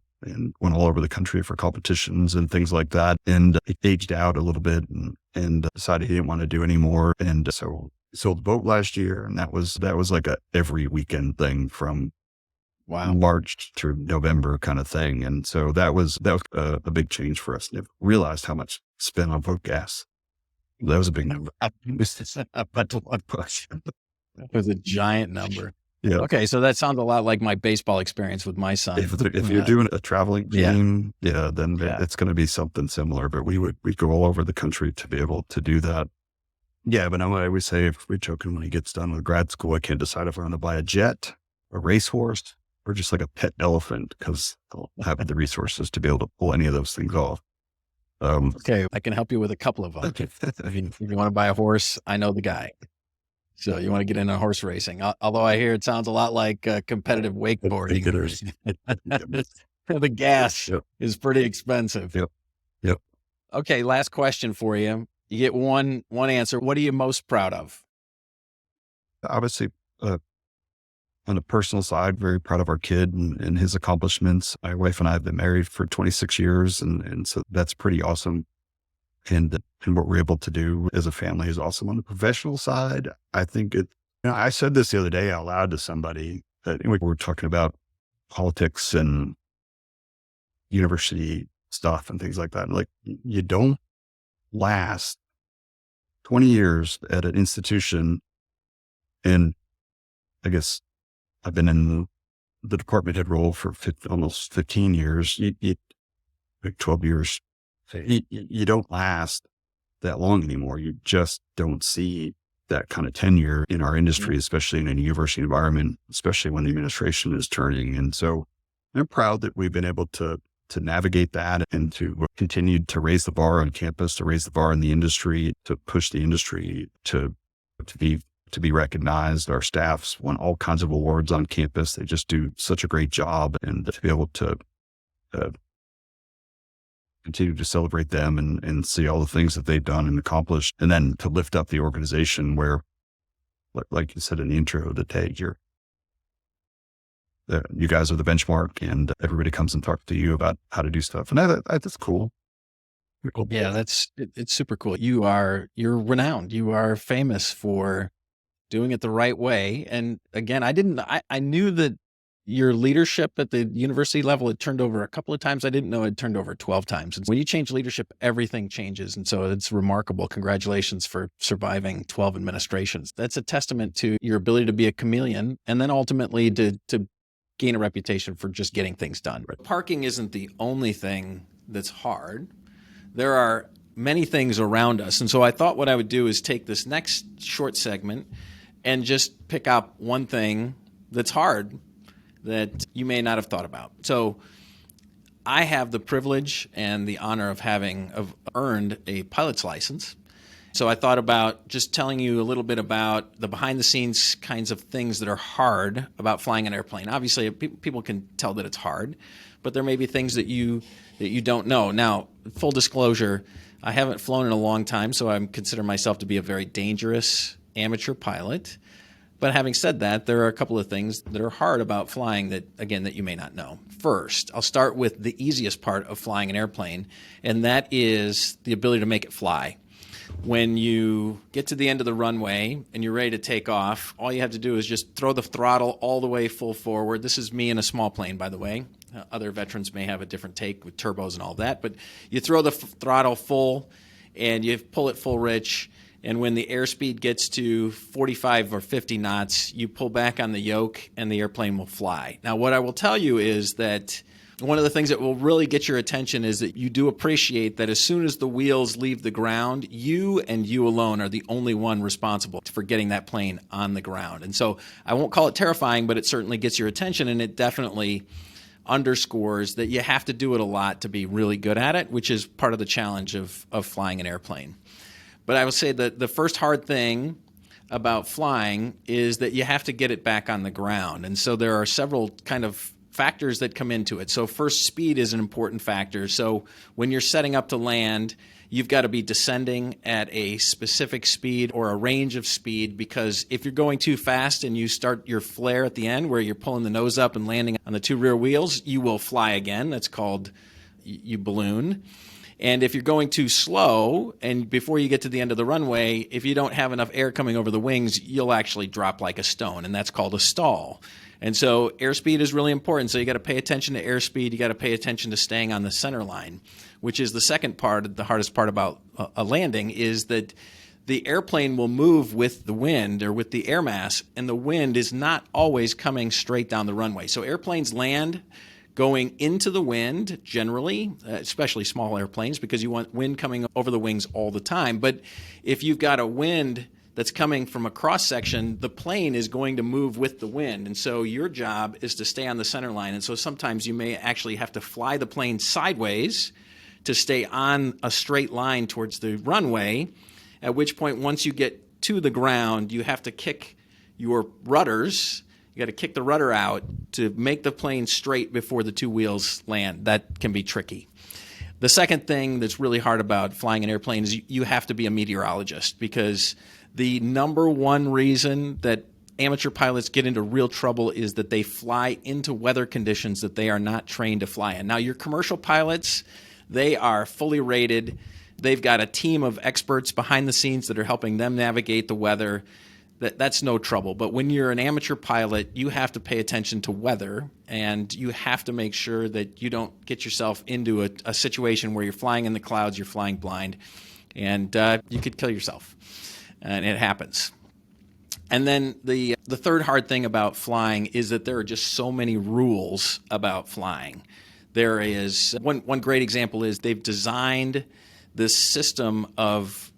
went all over the country for competitions and things like that. And he aged out a little bit and decided he didn't want to do anymore. And so he sold the boat last year. And that was like a every weekend thing from Wow. March through November kind of thing. And so that was a big change for us. Never realized how much spent on boat gas. That was a big number. It was a giant number. Yeah. Okay, so that sounds a lot like my baseball experience with my son. If you're doing a traveling game, then Yeah. it's going to be something similar. But we'd go all over the country to be able to do that. Yeah, but I always say, if we're joking, when he gets done with grad school, I can't decide if I'm going to buy a jet, a racehorse, or just like a pet elephant, because I'll have the resources to be able to pull any of those things off. Okay, I can help you with a couple of them. If you want to buy a horse, I know the guy. So you want to get into horse racing. Although I hear it sounds a lot like competitive wakeboarding. The gas Yep. is pretty expensive. Yep. Yep. Okay, last question for you. You get one answer. What are you most proud of? Obviously, uh, on a personal side, very proud of our kid and his accomplishments. My wife and I have been married for 26 years, and so that's pretty awesome. And what we're able to do as a family is awesome. On the professional side, I think I said this the other day out loud to somebody that we were talking about politics and university stuff and things like that. Like, you don't last 20 years at an institution. And I guess I've been in the department head role for almost 15 years, like 12 years. You don't last that long anymore. You just don't see that kind of tenure in our industry, especially in a university environment, especially when the administration is turning. And so I'm proud that we've been able to navigate that and to continue to raise the bar on campus, to raise the bar in the industry, to push the industry to be recognized. Our staffs won all kinds of awards on campus. They just do such a great job, and to be able to continue to celebrate them and see all the things that they've done and accomplished, and then to lift up the organization where, like you said in the intro, that hey, you guys are the benchmark, and everybody comes and talks to you about how to do stuff. And that's cool. Cool. Yeah, it's super cool. You're renowned. You are famous for doing it the right way. And again, I knew that your leadership at the university level had turned over a couple of times. I didn't know it turned over 12 times. And when you change leadership, everything changes. And so it's remarkable. Congratulations for surviving 12 administrations. That's a testament to your ability to be a chameleon, and then ultimately to gain a reputation for just getting things done. Parking isn't the only thing that's hard. There are many things around us. And so I thought what I would do is take this next short segment and just pick up one thing that's hard that you may not have thought about. So I have the privilege and the honor of having earned a pilot's license. So I thought about just telling you a little bit about the behind the scenes kinds of things that are hard about flying an airplane. Obviously, people can tell that it's hard, but there may be things that you don't know. Now, full disclosure, I haven't flown in a long time, so I consider myself to be a very dangerous amateur pilot. But having said that, there are a couple of things that are hard about flying that you may not know. First, I'll start with the easiest part of flying an airplane, and that is the ability to make it fly. When you get to the end of the runway and you're ready to take off, all you have to do is just throw the throttle all the way full forward. This is me in a small plane, by the way. Other veterans may have a different take with turbos and all that, but you throw the throttle full and you pull it full rich. And when the airspeed gets to 45 or 50 knots, you pull back on the yoke and the airplane will fly. Now, what I will tell you is that one of the things that will really get your attention is that you do appreciate that as soon as the wheels leave the ground, you and you alone are the only one responsible for getting that plane on the ground. And so I won't call it terrifying, but it certainly gets your attention, and it definitely underscores that you have to do it a lot to be really good at it, which is part of the challenge of flying an airplane. But I would say that the first hard thing about flying is that you have to get it back on the ground. And so there are several kind of factors that come into it. So first, speed is an important factor. So when you're setting up to land, you've got to be descending at a specific speed or a range of speed, because if you're going too fast and you start your flare at the end where you're pulling the nose up and landing on the two rear wheels, you will fly again. That's called you balloon. And if you're going too slow and before you get to the end of the runway, if you don't have enough air coming over the wings, you'll actually drop like a stone, and that's called a stall. And so airspeed is really important. So you got to pay attention to airspeed. You got to pay attention to staying on the center line, which is the second part, the hardest part about a landing, is that the airplane will move with the wind or with the air mass, and the wind is not always coming straight down the runway. So airplanes land going into the wind generally, especially small airplanes, because you want wind coming over the wings all the time. But if you've got a wind that's coming from a cross section, the plane is going to move with the wind. And so your job is to stay on the center line. And so sometimes you may actually have to fly the plane sideways to stay on a straight line towards the runway, at which point once you get to the ground, you have to kick your rudders. You You got to kick the rudder out to make the plane straight before the two wheels land. That can be tricky. The second thing that's really hard about flying an airplane is you have to be a meteorologist, because the number one reason that amateur pilots get into real trouble is that they fly into weather conditions that they are not trained to fly in. Now, your commercial pilots, they are fully rated. They've got a team of experts behind the scenes that are helping them navigate the weather. That's no trouble. But when you're an amateur pilot, you have to pay attention to weather, and you have to make sure that you don't get yourself into a situation where you're flying in the clouds, you're flying blind, and you could kill yourself. And it happens. And then the third hard thing about flying is that there are just so many rules about flying. There is one great example is they've designed this system of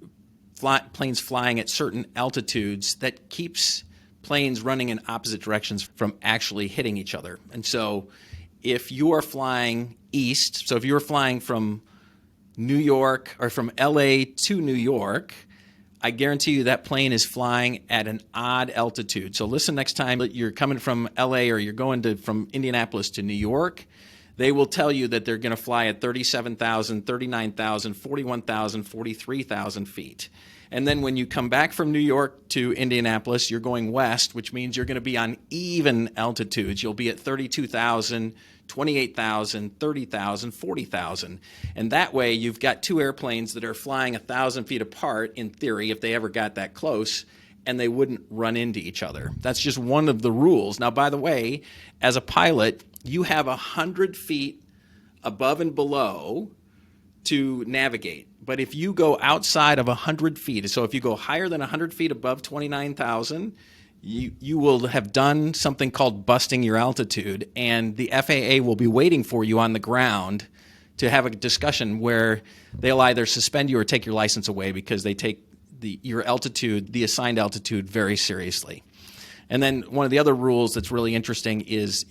planes flying at certain altitudes that keeps planes running in opposite directions from actually hitting each other. And so if you are flying east, so if you're flying from New York or from LA to New York, I guarantee you that plane is flying at an odd altitude. So listen, next time you're coming from LA or you're going from Indianapolis to New York, they will tell you that they're going to fly at 37,000, 39,000, 41,000, 43,000 feet. And then when you come back from New York to Indianapolis, you're going west, which means you're going to be on even altitudes. You'll be at 32,000, 28,000, 30,000, 40,000. And that way you've got two airplanes that are flying 1,000 feet apart, in theory, if they ever got that close, and they wouldn't run into each other. That's just one of the rules. Now, by the way, as a pilot, you have 100 feet above and below to navigate. But if you go outside of 100 feet, so if you go higher than 100 feet above 29,000, you will have done something called busting your altitude, and the FAA will be waiting for you on the ground to have a discussion where they'll either suspend you or take your license away, because they take your altitude, the assigned altitude, very seriously. And then one of the other rules that's really interesting is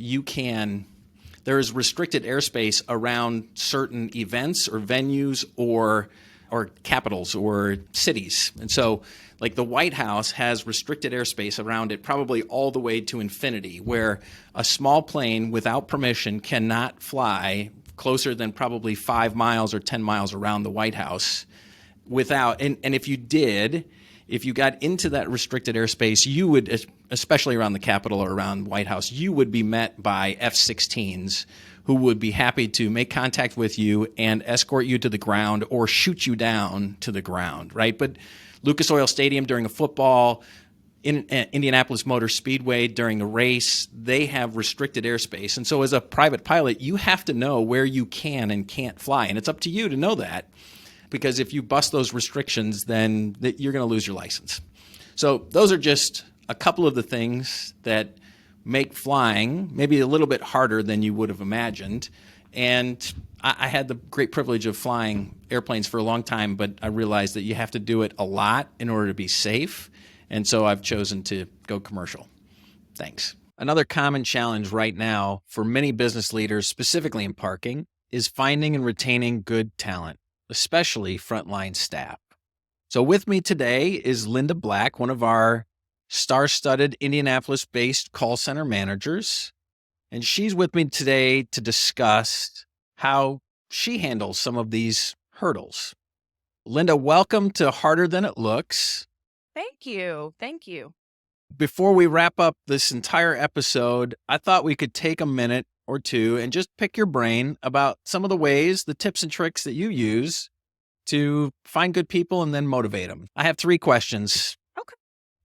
there is restricted airspace around certain events or venues or capitals or cities. And so, like, the White House has restricted airspace around it probably all the way to infinity, where a small plane without permission cannot fly closer than probably 5 miles or 10 miles around the White House without, and if you got into that restricted airspace, you would, especially around the Capitol or around White House, you would be met by F-16s who would be happy to make contact with you and escort you to the ground or shoot you down to the ground, right? But Lucas Oil Stadium during a football, in Indianapolis Motor Speedway during a race, they have restricted airspace. And so as a private pilot, you have to know where you can and can't fly. And it's up to you to know that, because if you bust those restrictions, then you're going to lose your license. So those are just a couple of the things that make flying maybe a little bit harder than you would have imagined. And I had the great privilege of flying airplanes for a long time, but I realized that you have to do it a lot in order to be safe. And so I've chosen to go commercial. Thanks. Another common challenge right now for many business leaders, specifically in parking, is finding and retaining good talent, especially frontline staff. So with me today is Linda Black, one of our star-studded Indianapolis-based call center managers. And she's with me today to discuss how she handles some of these hurdles. Linda, welcome to Harder Than It Looks. Thank you. Thank you. Before we wrap up this entire episode, I thought we could take a minute or two and just pick your brain about some of the ways, the tips and tricks that you use to find good people and then motivate them. I have 3 questions. Okay.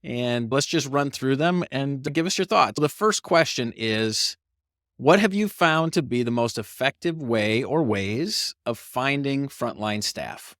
And let's just run through them and give us your thoughts. The first question is, what have you found to be the most effective way or ways of finding frontline staff?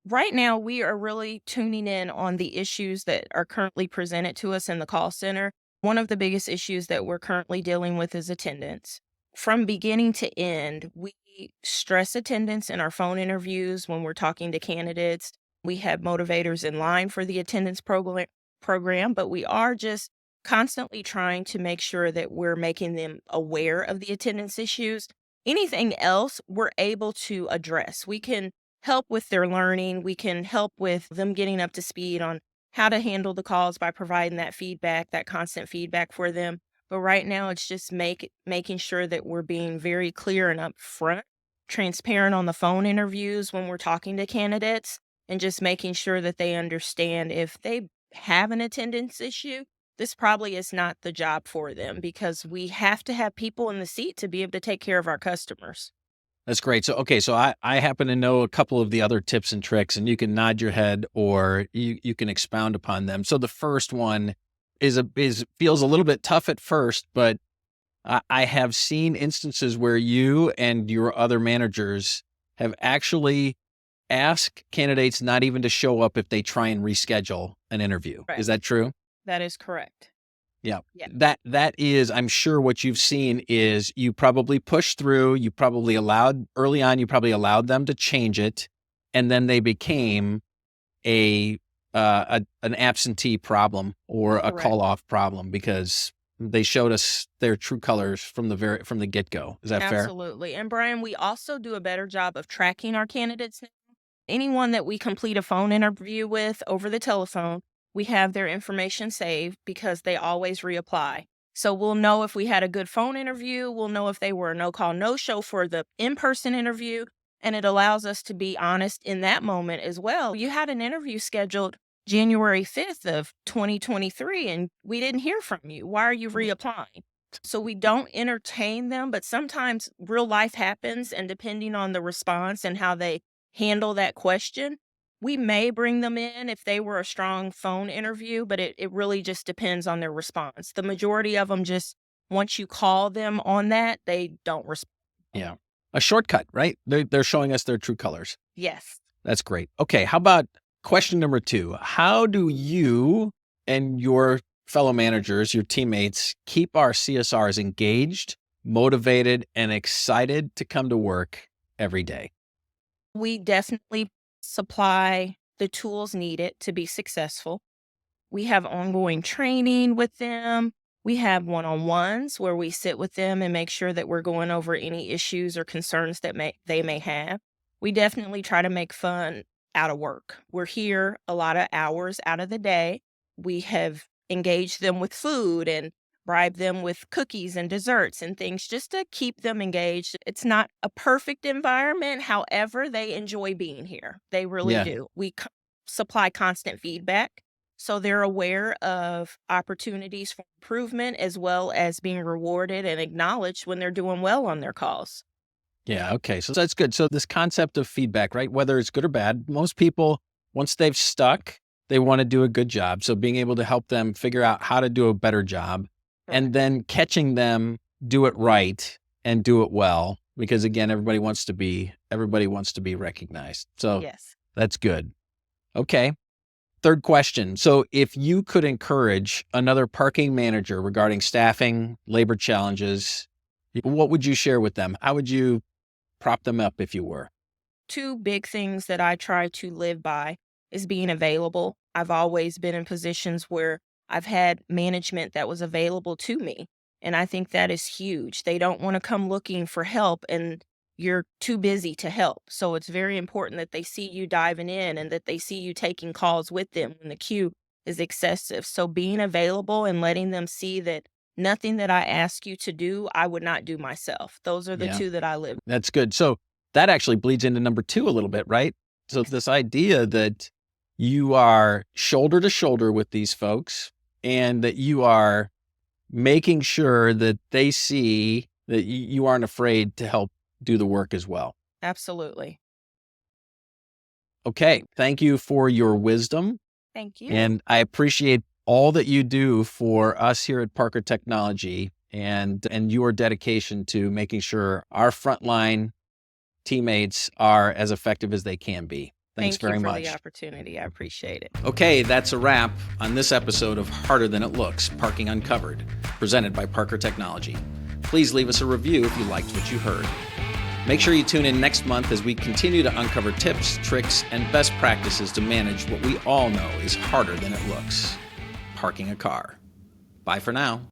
Right now, we are really tuning in on the issues that are currently presented to us in the call center. One of the biggest issues that we're currently dealing with is attendance. From beginning to end, we stress attendance in our phone interviews when we're talking to candidates. We have motivators in line for the attendance program, but we are just constantly trying to make sure that we're making them aware of the attendance issues. Anything else we're able to address. We can help with their learning. We can help with them getting up to speed on how to handle the calls by providing that feedback, that constant feedback for them. But right now, it's just making sure that we're being very clear and upfront, transparent on the phone interviews when we're talking to candidates, and just making sure that they understand if they have an attendance issue, this probably is not the job for them because we have to have people in the seat to be able to take care of our customers. That's great. So, okay, so I happen to know a couple of the other tips and tricks, and you can nod your head or you can expound upon them. So the first one is feels a little bit tough at first, but I have seen instances where you and your other managers have actually asked candidates not even to show up if they try and reschedule an interview. Right. Is that true? That is correct. Yeah. Yeah. That is, I'm sure what you've seen is you probably pushed through, you probably allowed them to change it, and then they became an absentee problem or a Correct. call off problem because they showed us their true colors from the get-go. Is that fair? Absolutely. And Brian, we also do a better job of tracking our candidates now. Anyone that we complete a phone interview with over the telephone, we have their information saved because they always reapply. So we'll know if we had a good phone interview, we'll know if they were a no-call, no-show for the in-person interview, and it allows us to be honest in that moment as well. You had an interview scheduled January 5th of 2023 and we didn't hear from you. Why are you reapplying? So we don't entertain them, but sometimes real life happens, and depending on the response and how they handle that question, we may bring them in if they were a strong phone interview, but it really just depends on their response. The majority of them just, once you call them on that, they don't respond. Yeah. A shortcut, right? They're showing us their true colors. Yes. That's great. Okay, how about question number 2? How do you and your fellow managers, your teammates, keep our CSRs engaged, motivated, and excited to come to work every day? We definitely supply the tools needed to be successful. We have ongoing training with them. We have one-on-ones where we sit with them and make sure that we're going over any issues or concerns that they may have. We definitely try to make fun out of work. We're here a lot of hours out of the day. We have engaged them with food and bribe them with cookies and desserts and things just to keep them engaged. It's not a perfect environment. However, they enjoy being here. They really Yeah. do. We supply constant feedback, so they're aware of opportunities for improvement as well as being rewarded and acknowledged when they're doing well on their calls. Yeah, okay. So that's good. So this concept of feedback, right? Whether it's good or bad, most people, once they've stuck, they want to do a good job. So being able to help them figure out how to do a better job and then catching them do it right and do it well, because again, everybody wants to be recognized. So Yes. that's good. Okay. Third question. So if you could encourage another parking manager regarding staffing, labor challenges, what would you share with them? How would you prop them up if you were? 2 big things that I try to live by is being available. I've always been in positions where I've had management that was available to me, and I think that is huge. They don't want to come looking for help and you're too busy to help. So it's very important that they see you diving in and that they see you taking calls with them when the queue is excessive. So being available and letting them see that nothing that I ask you to do, I would not do myself. Those are the Yeah. 2 that I live. That's good. So that actually bleeds into number 2 a little bit, right? So this idea that you are shoulder to shoulder with these folks and that you are making sure that they see that you aren't afraid to help do the work as well. Absolutely. Okay. Thank you for your wisdom. Thank you. And I appreciate all that you do for us here at Parker Technology and your dedication to making sure our frontline teammates are as effective as they can be. Thanks Thank you very for much. the opportunity. I appreciate it. Okay, that's a wrap on this episode of Harder Than It Looks, Parking Uncovered, presented by Parker Technology. Please leave us a review if you liked what you heard. Make sure you tune in next month as we continue to uncover tips, tricks, and best practices to manage what we all know is harder than it looks, parking a car. Bye for now.